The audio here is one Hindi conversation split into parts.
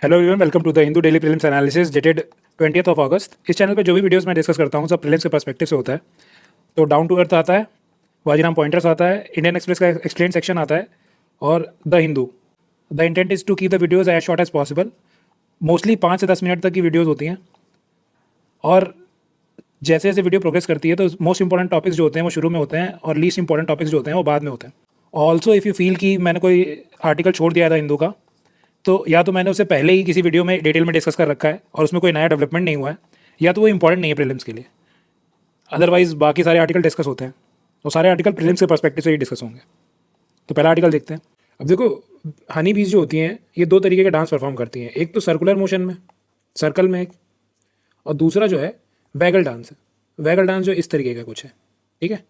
Hello everyone, welcome to the Hindu daily prelims analysis dated 20th of अगस्त। इस चैनल पे जो भी वीडियोस मैं डिस्कस करता हूँ सब प्रीलिम्स के पर्सपेक्टिव से होता है। तो डाउन टू अर्थ आता है, वाजीराम पॉइंटर्स आता है, इंडियन एक्सप्रेस का एक्सप्लेन सेक्शन आता है और the Hindu. The intent is to keep the videos as short as possible. Mostly 5 से 10 मिनट तक की वीडियोज़ होती हैं और जैसे जैसे वीडियो प्रोग्रेस करती है तो मोस्ट इंपॉर्टेंट टॉपिक्स जो होते हैं वो शुरू में होते हैं और लीस्ट इंपॉर्टेंट टॉपिक्स जो होते हैं वो बाद में होते हैं। ऑल्सो इफ़ यू फील कि मैंने कोई आर्टिकल छोड़ दिया था हिंदू का, तो या तो मैंने उसे पहले ही किसी वीडियो में डिटेल में डिस्कस कर रखा है और उसमें कोई नया डेवलपमेंट नहीं हुआ है, या तो वो इंपॉर्टेंट नहीं है प्रीलिम्स के लिए। अदरवाइज बाकी सारे आर्टिकल डिस्कस होते हैं और सारे आर्टिकल प्रीलिम्स के पर्सपेक्टिव से ही डिस्कस होंगे। तो पहला आर्टिकल देखते हैं। अब देखो, हनी बीज जो होती हैं ये दो तरीके के डांस परफॉर्म करती हैं। एक तो सर्कुलर मोशन में, सर्कल में एक, और दूसरा जो है वैगल डांस है। वैगल डांस जो इस तरीके का कुछ है, ठीक है।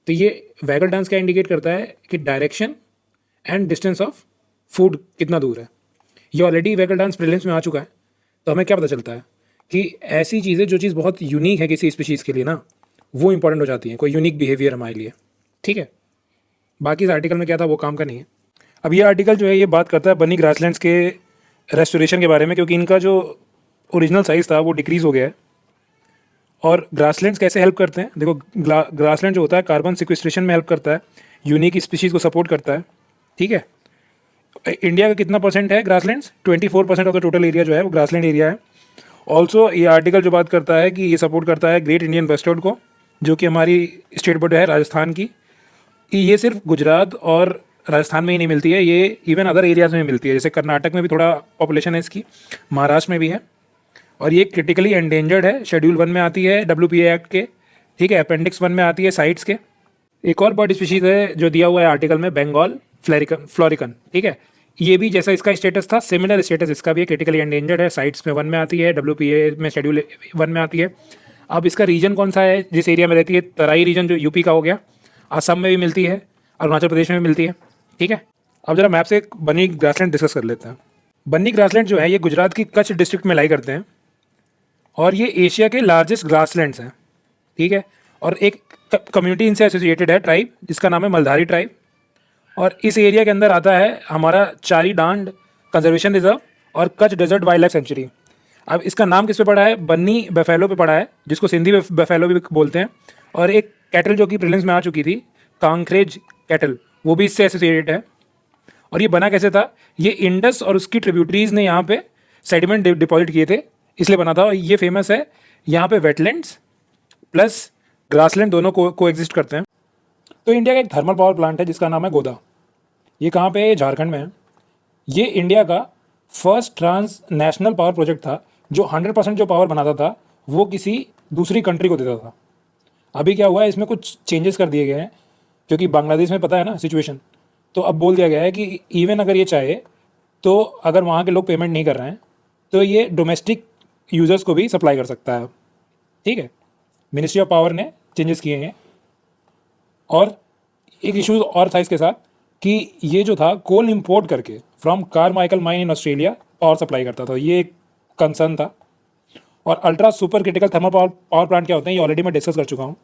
तो ये वैगल डांस क्या इंडिकेट करता है कि direction and distance of food कितना दूर है। ये ऑलरेडी वैगल डांस प्रीलिम्स में आ चुका है। तो हमें क्या पता चलता है कि ऐसी चीज़ें, जो चीज़ बहुत यूनिक है किसी स्पीशीज़ के लिए ना, वो इंपॉर्टेंट हो जाती हैं। कोई यूनिक बिहेवियर हमारे लिए, ठीक है। बाकी इस आर्टिकल में क्या था वो काम का नहीं है। अब ये आर्टिकल जो है ये बात करता है बनी ग्रासलैंड्स के रेस्टोरेशन के बारे में, क्योंकि इनका जो ओरिजिनल साइज़ था वो डिक्रीज़ हो गया है। और ग्रासलैंड्स कैसे हेल्प करते हैं? देखो, ग्रासलैंड जो होता है कार्बन सिक्वेस्ट्रेशन में हेल्प करता है, यूनिक स्पीशीज़ को सपोर्ट करता है, ठीक है। इंडिया का कितना परसेंट है grasslands? 24% of the total area जो है वो ग्रासलैंड एरिया है। ऑल्सो ये आर्टिकल जो बात करता है कि ये सपोर्ट करता है ग्रेट इंडियन वेस्टर्न को, जो कि हमारी स्टेट बर्ड है राजस्थान की। ये सिर्फ गुजरात और राजस्थान में ही नहीं मिलती है, ये इवन अदर एरियाज़ में मिलती है। जैसे कर्नाटक में भी थोड़ा पॉपुलेशन है इसकी, महाराष्ट्र में भी है। और ये क्रिटिकली एंडेंजर्ड है, शेड्यूल 1 में आती है WPA एक्ट के, ठीक है। अपेंडिक्स 1 में आती है साइट्स के। एक और बर्ड स्पीशीज़ है जो दिया हुआ है आर्टिकल में, बंगाल फ्लोरिकन, ठीक है। ये भी जैसा इसका स्टेटस था सिमिलर स्टेटस इसका भी है, क्रिटिकली एंडेंजर्ड है, साइट्स में 1 में आती है, WPA में शेड्यूल 1 में आती है। अब इसका रीजन कौन सा है जिस एरिया में रहती है? तराई रीजन जो यूपी का हो गया, असम में भी मिलती है, अरुणाचल प्रदेश में भी मिलती है, ठीक है। अब जरा मैप से बन्नी ग्रासलैंड डिस्कस कर लेते हैं। बन्नी ग्रासलैंड जो है ये गुजरात की कच्छ डिस्ट्रिक्ट में लाई करते हैं और ये एशिया के लार्जेस्ट ग्रासलैंड्स हैं, ठीक है। और एक कम्युनिटी इनसे एसोसिएटेड है, ट्राइब, जिसका नाम है मल्धारी ट्राइब। और इस एरिया के अंदर आता है हमारा चारी डांड कंजर्वेशन रिजर्व और Kutch desert wildlife sanctuary. अब इसका नाम किस पे पड़ा है? बन्नी बफेलो पे पड़ा है, जिसको सिंधी बफेलो भी बोलते हैं। और एक कैटल जो कि प्रीलिम्स में आ चुकी थी, कांकरेज कैटल, वो भी इससे एसोसिएटेड है। और ये बना कैसे था? ये इंडस और उसकी ट्रिब्यूटरीज ने यहाँ पे सेडिमेंट डिपॉजिट किए थे, इसलिए बना था। और ये फेमस है, यहाँ पे वेटलैंड्स प्लस ग्रासलैंड दोनों को एग्जिस्ट करते हैं। तो इंडिया का एक थर्मल पावर प्लांट है जिसका नाम है गोदा। ये कहाँ पे है? झारखंड में है। ये इंडिया का first transnational power project था, जो 100% जो पावर बनाता था वो किसी दूसरी कंट्री को देता था। अभी क्या हुआ है, इसमें कुछ चेंजेस कर दिए गए हैं, क्योंकि बांग्लादेश में पता है ना सिचुएशन। तो अब बोल दिया गया है कि इवन अगर ये चाहे तो अगर वहाँ के लोग पेमेंट नहीं कर रहे हैं तो ये डोमेस्टिक यूज़र्स को भी सप्लाई कर सकता है, ठीक है। मिनिस्ट्री ऑफ पावर ने चेंजेस किए हैं। और एक इशू और था इसके साथ कि ये जो था कोल इंपोर्ट करके from Carmichael mine in Australia power supply करता था, ये एक कंसर्न था। और ultra super critical thermal power plant क्या होते हैं ये ऑलरेडी मैं डिस्कस कर चुका हूँ।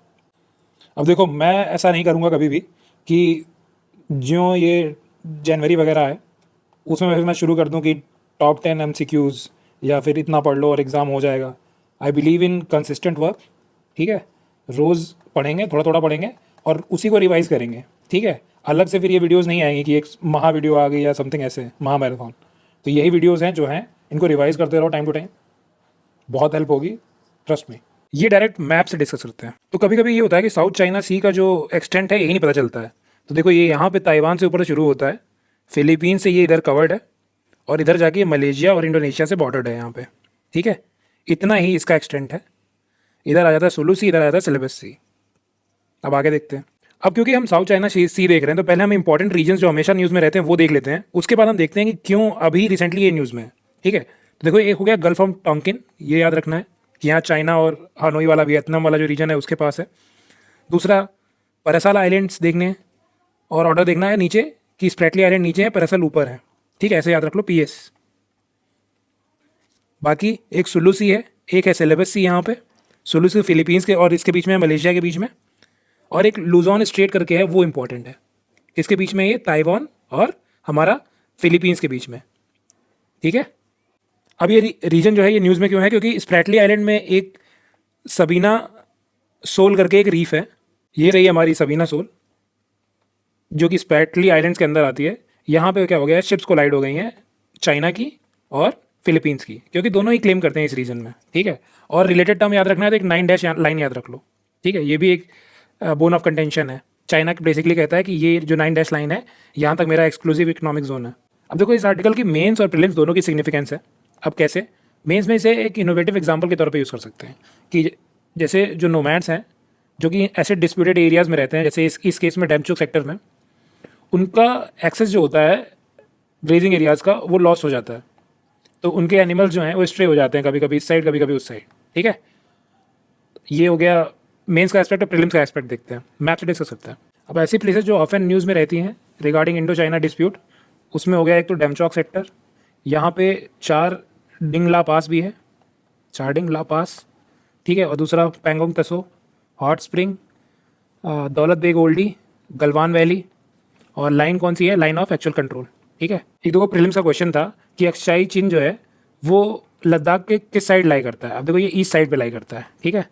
अब देखो, मैं ऐसा नहीं करूँगा कभी भी कि जो ये जनवरी वगैरह है उसमें फिर मैं शुरू कर दूँ कि टॉप 10 MCQs या फिर इतना पढ़ लो और एग्ज़ाम हो जाएगा। I believe in consistent work, ठीक है। रोज़ पढ़ेंगे, थोड़ा थोड़ा पढ़ेंगे और उसी को रिवाइज़ करेंगे, ठीक है। अलग से फिर ये वीडियोस नहीं आएंगी कि एक महा वीडियो आ गई या समथिंग ऐसे, महा मैराथन। तो यही वीडियोस हैं जो हैं, इनको रिवाइज़ करते रहो टाइम टू टाइम, बहुत हेल्प होगी, ट्रस्ट में। ये डायरेक्ट मैप से डिस्कस करते हैं। तो कभी कभी ये होता है कि साउथ चाइना सी का जो एक्सटेंट है यही नहीं पता चलता है। तो देखो, ये यहाँ पे ताइवान से ऊपर से शुरू होता है, फिलीपीन से ये इधर कवर्ड है और इधर जाके मलेशिया और इंडोनेशिया से बॉर्डर्ड है यहाँ पे, ठीक है। इतना ही इसका एक्सटेंट है। इधर आ जाता है सुलू सी, इधर आ जाता है सिलेबस सी। अब आगे देखते हैं। अब क्योंकि हम साउथ चाइना सी देख रहे हैं तो पहले हम इंपॉर्टेंट रीजन्स जो हमेशा न्यूज़ में रहते हैं वो देख लेते हैं। उसके बाद हम देखते हैं कि क्यों अभी रिसेंटली ये न्यूज़ में है, ठीक है। तो देखो, एक हो गया गल्फ ऑफ टोंकिन, ये याद रखना है कि यहाँ चाइना और हानोई वाला वियतनाम वाला जो रीजन है उसके पास है। दूसरा, पैरासाल आइलैंड्स देखने हैं और ऑर्डर देखना है नीचे कि स्प्रेटली आइलैंड नीचे है, पैरासाल ऊपर है, ठीक है। ऐसे याद रख लो, PS। बाकी एक सुलू सी है, एक है सिलेबस सी यहाँ पे। सुलू सी फिलीपींस के और इसके बीच में, मलेशिया के बीच में। और एक लुजॉन स्ट्रेट करके है, वो इंपॉर्टेंट है। इसके बीच में ये ताइवान और हमारा फिलीपींस के बीच में, ठीक है। अब ये रीजन जो है ये न्यूज़ में क्यों है, क्योंकि स्प्रैटली आइलैंड में एक सबीना सोल करके एक रीफ है, ये रही हमारी सबीना सोल जो कि स्प्रैटली आइलैंड्स के अंदर आती है। यहाँ पे क्या हो गया है, शिप्स कोलाइड हो गई हैं चाइना की और फिलीपींस की, क्योंकि दोनों ही क्लेम करते हैं इस रीजन में, ठीक है। और रिलेटेड टर्म याद रखना है तो एक 9 डैश लाइन याद रख लो, ठीक है। ये भी एक बोन ऑफ कंटेंशन है। चाइना बेसिकली कहता है कि ये जो 9 डैश लाइन है यहाँ तक मेरा एक्सक्लूसिव इकोनॉमिक जोन है। अब देखो इस आर्टिकल की मेंस और प्रीलिम्स दोनों की सिग्निफिकेंस है। अब कैसे, मेंस में इसे एक इनोवेटिव एग्जांपल के तौर पे यूज़ कर सकते हैं कि जैसे जो नोमैड्स हैं जो कि ऐसे डिस्प्यूटेड एरियाज़ में रहते हैं, जैसे इस केस में डेमचुक सेक्टर में, उनका एक्सेस जो होता है ग्रेजिंग एरियाज़ का वो लॉस हो जाता है, तो उनके एनिमल्स जो हैं वो स्ट्रे हो जाते हैं, कभी कभी इस साइड कभी कभी उस साइड, ठीक है। ये हो गया मेंस का एस्पेक्ट। और प्रीलिम्स का एस्पेक्ट देखते हैं, मैप से डिस्कस करते हैं। अब ऐसी प्लेसेस जो ऑफन न्यूज़ में रहती हैं रिगार्डिंग इंडो चाइना डिस्प्यूट, उसमें हो गया एक तो डेमचौक सेक्टर, यहाँ पे 4 डिंगला पास भी है, 4 डिंगला पास, ठीक है। और दूसरा पैंगोंग तसो, hot spring, Daulat Beg Oldi, Galwan valley, और लाइन कौन सी है, लाइन ऑफ एक्चुअल कंट्रोल, ठीक है। एक दो प्रीलिम्स का क्वेश्चन था कि अक्साई चीन जो है वो लद्दाख के किस साइड लाई करता है। अब देखो ये ईस्ट साइड पे लाई करता है, ठीक है।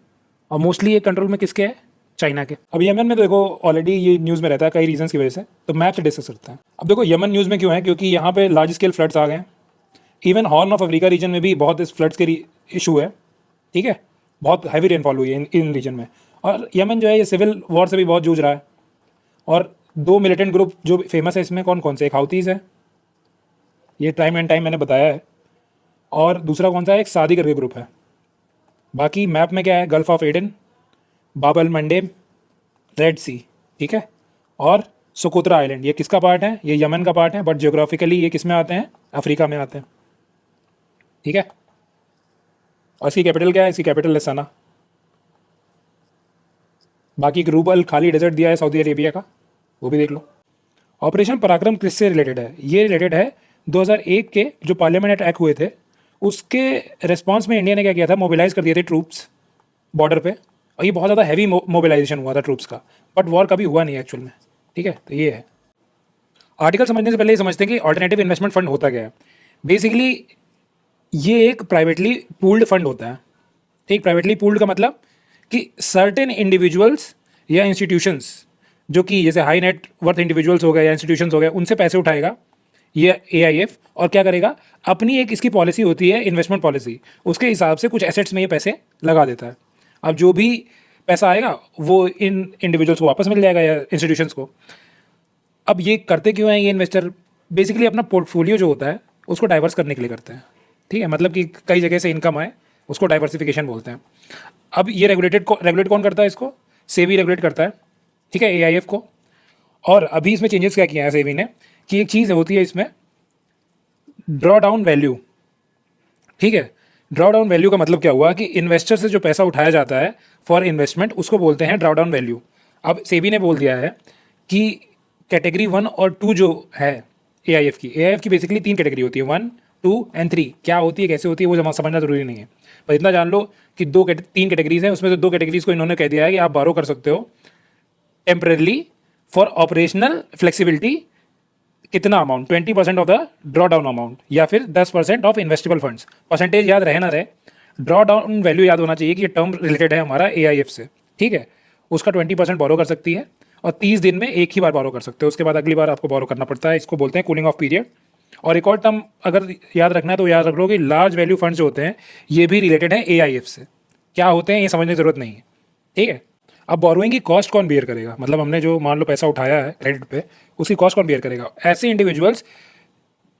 और मोस्टली ये कंट्रोल में किसके है, चाइना के। अब यमन में देखो ऑलरेडी ये न्यूज़ में रहता है कई रीजंस की वजह से, तो मैप से डिस्कस करते हैं। अब देखो यमन न्यूज़ में क्यों है, क्योंकि यहाँ पे लार्ज स्केल फ्लड्स आ गए हैं। Even horn of Africa reason में भी बहुत इस फ्लड्स के इशू है, ठीक है। बहुत हैवी रेनफॉल हुई है इन रीजन में। और यमन जो है ये सिविल वॉर से भी बहुत जूझ रहा है। और 2 मिलिटेंट ग्रुप जो फेमस है इसमें कौन कौन से, एक हाउतीज़ है, ये टाइम एंड टाइम मैंने बताया है, और दूसरा कौन सा है, एक सादी करके ग्रुप है। बाकी मैप में क्या है, gulf of Aden, Babal Mandeb, red सी, ठीक है। और सुकोत्रा आइलैंड, ये किसका पार्ट है, ये यमन का पार्ट है, बट जियोग्राफिकली ये किस में आते हैं, अफ्रीका में आते हैं, ठीक है। और इसकी कैपिटल क्या है, इसकी कैपिटल है सना। बाकी एक रूबल खाली डेजर्ट दिया है सऊदी अरेबिया का, वो भी देख लो। ऑपरेशन पराक्रम किससे रिलेटेड है, ये रिलेटेड है 2001 के जो पार्लियामेंट अटैक हुए थे उसके रिस्पांस में इंडिया ने क्या किया था, मोबिलाइज कर दिए थे ट्रूप्स बॉर्डर पे। और ये बहुत ज़्यादा हैवी मोबिलाइजेशन हुआ था ट्रूप्स का, बट वॉर कभी हुआ नहीं एक्चुअल में, ठीक है। तो ये है। आर्टिकल समझने से पहले ये समझते हैं कि अल्टरनेटिव इन्वेस्टमेंट फंड होता क्या है। बेसिकली ये एक प्राइवेटली पूल्ड फंड होता है, ठीक। प्राइवेटली पूल्ड का मतलब कि सर्टेन इंडिविजुअल्स या इंस्टीट्यूशंस जो कि जैसे हाई नेट वर्थ इंडिविजुअल्स हो गए या इंस्टीट्यूशंस हो गए, उनसे पैसे उठाएगा ये AIF, और क्या करेगा, अपनी एक इसकी पॉलिसी होती है इन्वेस्टमेंट पॉलिसी, उसके हिसाब से कुछ एसेट्स में ये पैसे लगा देता है। अब जो भी पैसा आएगा वो इन इंडिविजुअल्स को वापस मिल जाएगा या इंस्टीट्यूशंस को। अब ये करते क्यों हैं ये इन्वेस्टर, बेसिकली अपना पोर्टफोलियो जो होता है उसको डाइवर्स करने के लिए करते हैं, ठीक है। मतलब कि कई जगह से इनकम आए, उसको डाइवर्सिफिकेशन बोलते हैं। अब ये रेगुलेट कौन करता है इसको, सेबी रेगुलेट करता है, ठीक है, AIF को। और अभी इसमें चेंजेस क्या किया है सेबी ने, कि एक चीज़ होती है इसमें ड्रॉ डाउन वैल्यू, ठीक है। ड्रॉ डाउन वैल्यू का मतलब क्या हुआ कि इन्वेस्टर से जो पैसा उठाया जाता है फॉर इन्वेस्टमेंट उसको बोलते हैं ड्रॉ डाउन वैल्यू। अब सेबी ने बोल दिया है कि कैटेगरी 1 और 2 जो है AIF की बेसिकली 3 कैटेगरी होती है, 1, 2 एंड 3। क्या होती है, कैसे होती है, वो समझना जरूरी नहीं है, पर इतना जान लो कि 3 कैटेगरीज हैं, उसमें से 2 कैटेगरीज को इन्होंने कह दिया है कि आप बारो कर सकते हो टेम्परेरली फॉर ऑपरेशनल फ्लेक्सिबिलिटी। कितना amount, 20% of the draw down amount, या फिर 10% ऑफ इन्वेस्टेबल फंड्स। परसेंटेज याद रहे ना रहे, ड्रॉ डाउन वैल्यू याद होना चाहिए कि ये टर्म रिलेटेड है हमारा AIF से, ठीक है। उसका 20% बोरो कर सकती है और 30 दिन में एक ही बार बोरो कर सकते हो, उसके बाद अगली बार आपको बोरो करना पड़ता है। इसको बोलते हैं कूलिंग ऑफ पीरियड। और एक और टर्म अगर याद रखना है तो याद रख लो कि लार्ज वैल्यू फंड्स जो होते हैं ये भी रिलेटेड है AIF से। क्या होते हैं ये समझने की जरूरत नहीं है, ठीक है। अब बोरोइंग की कॉस्ट कौन बियर करेगा, मतलब हमने जो मान लो पैसा उठाया है क्रेडिट पे, उसकी कॉस्ट कौन बियर करेगा, ऐसे इंडिविजुअल्स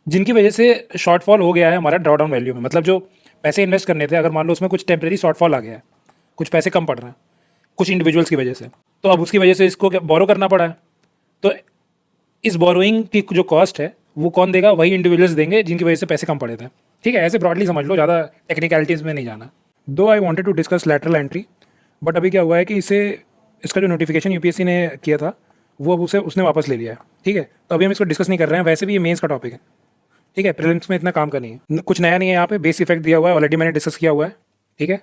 जिनकी वजह से शॉर्टफॉल हो गया है हमारा ड्रॉ डाउन वैल्यू में। मतलब जो पैसे इन्वेस्ट करने थे, अगर मान लो उसमें कुछ टेम्प्रेरी शॉर्टफॉल आ गया है, कुछ पैसे कम पड़ रहे हैं कुछ इंडिविजुअल्स की वजह से, तो अब उसकी वजह से इसको बोरो करना पड़ा है। तो इस बोरोइंग की जो कॉस्ट है वो कौन देगा, वही इंडिविजुअल्स देंगे जिनकी वजह से पैसे कम पड़े थे, ठीक है। ऐसे ब्रॉडली समझ लो, ज़्यादा टेक्निकलिटीज़ में नहीं जाना। Though I wanted to discuss lateral entry, but अभी क्या हुआ है कि इसका जो नोटिफिकेशन UPSC ने किया था वो अब उसने वापस ले लिया है, ठीक है। तो अभी हम इसको डिस्कस नहीं कर रहे हैं, वैसे भी ये मेंस का टॉपिक है, ठीक है। प्रीलिम्स में इतना काम का नहीं है, कुछ नया नहीं है यहाँ पे। बेस इफेक्ट दिया हुआ है, ऑलरेडी मैंने डिस्कस किया हुआ है, ठीक है।